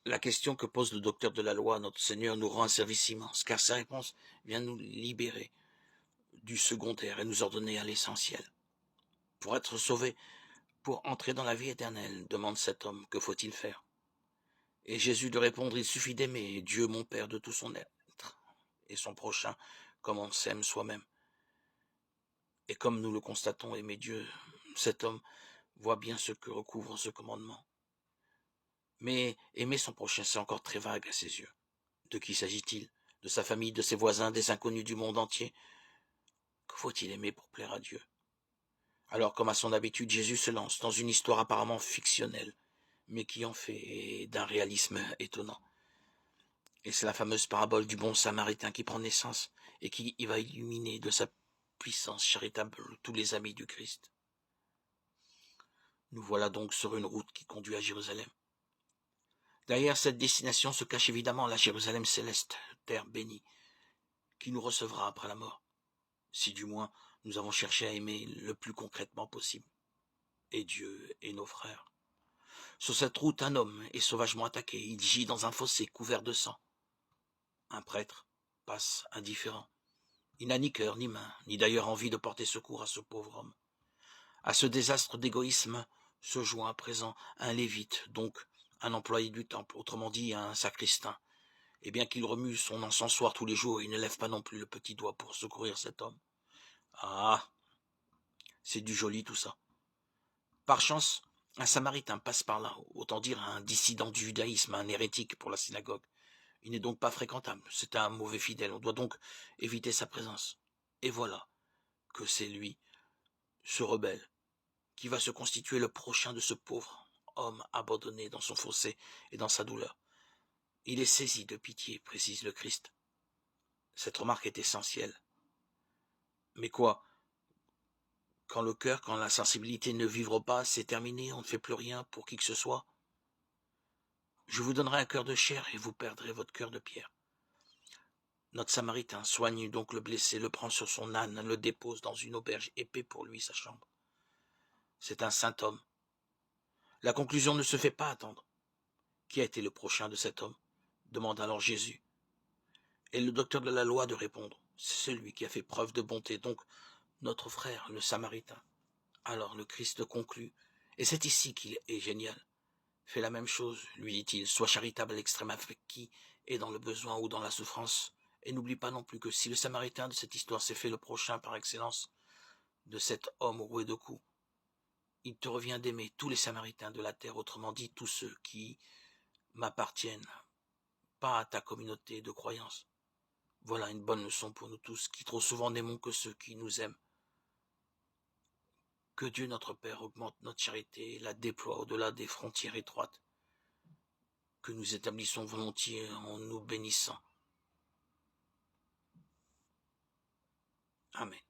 La question que pose le docteur de la loi, notre Seigneur, nous rend un service immense, car sa réponse vient nous libérer du secondaire et nous ordonner à l'essentiel. Pour être sauvé, pour entrer dans la vie éternelle, demande cet homme, que faut-il faire? Et Jésus de répondre, il suffit d'aimer Dieu mon Père de tout son être, et son prochain comme on s'aime soi-même. Et comme nous le constatons, aimer Dieu, cet homme voit bien ce que recouvre ce commandement. Mais aimer son prochain, c'est encore très vague à ses yeux. De qui s'agit-il? De sa famille, de ses voisins, des inconnus du monde entier? Que faut-il aimer pour plaire à Dieu? Alors, comme à son habitude, Jésus se lance dans une histoire apparemment fictionnelle, mais qui en fait d'un réalisme étonnant. Et c'est la fameuse parabole du bon samaritain qui prend naissance et qui va illuminer de sa puissance charitable tous les amis du Christ. Nous voilà donc sur une route qui conduit à Jérusalem. Derrière cette destination se cache évidemment la Jérusalem céleste, terre bénie, qui nous recevra après la mort, si du moins nous avons cherché à aimer le plus concrètement possible, et Dieu et nos frères. Sur cette route, un homme est sauvagement attaqué, il gît dans un fossé couvert de sang. Un prêtre passe indifférent. Il n'a ni cœur, ni main, ni d'ailleurs envie de porter secours à ce pauvre homme. À ce désastre d'égoïsme se joint à présent un lévite, donc un employé du temple, autrement dit un sacristain. Et bien qu'il remue son encensoir tous les jours, il ne lève pas non plus le petit doigt pour secourir cet homme. Ah, c'est du joli tout ça. Par chance, un samaritain passe par là, autant dire un dissident du judaïsme, un hérétique pour la synagogue. Il n'est donc pas fréquentable, c'est un mauvais fidèle, on doit donc éviter sa présence. Et voilà que c'est lui, ce rebelle, qui va se constituer le prochain de ce pauvre homme abandonné dans son fossé et dans sa douleur. Il est saisi de pitié, précise le Christ. Cette remarque est essentielle. Mais quoi? Quand le cœur, quand la sensibilité ne vivront pas, c'est terminé, on ne fait plus rien pour qui que ce soit. Je vous donnerai un cœur de chair et vous perdrez votre cœur de pierre. Notre samaritain soigne donc le blessé, le prend sur son âne, le dépose dans une auberge et paie pour lui sa chambre. C'est un saint homme. La conclusion ne se fait pas attendre. Qui a été le prochain de cet homme? Demande alors Jésus. Et le docteur de la loi de répondre. C'est celui qui a fait preuve de bonté, donc notre frère, le samaritain. Alors le Christ conclut. Et c'est ici qu'il est génial. Fais la même chose, lui dit-il, sois charitable à l'extrême avec qui est dans le besoin ou dans la souffrance. Et n'oublie pas non plus que si le samaritain de cette histoire s'est fait le prochain par excellence de cet homme roué de coups, il te revient d'aimer tous les samaritains de la terre, autrement dit tous ceux qui m'appartiennent, pas à ta communauté de croyance. Voilà une bonne leçon pour nous tous, qui trop souvent n'aimons que ceux qui nous aiment. Que Dieu notre Père augmente notre charité et la déploie au-delà des frontières étroites que nous établissons volontiers en nous bénissant. Amen.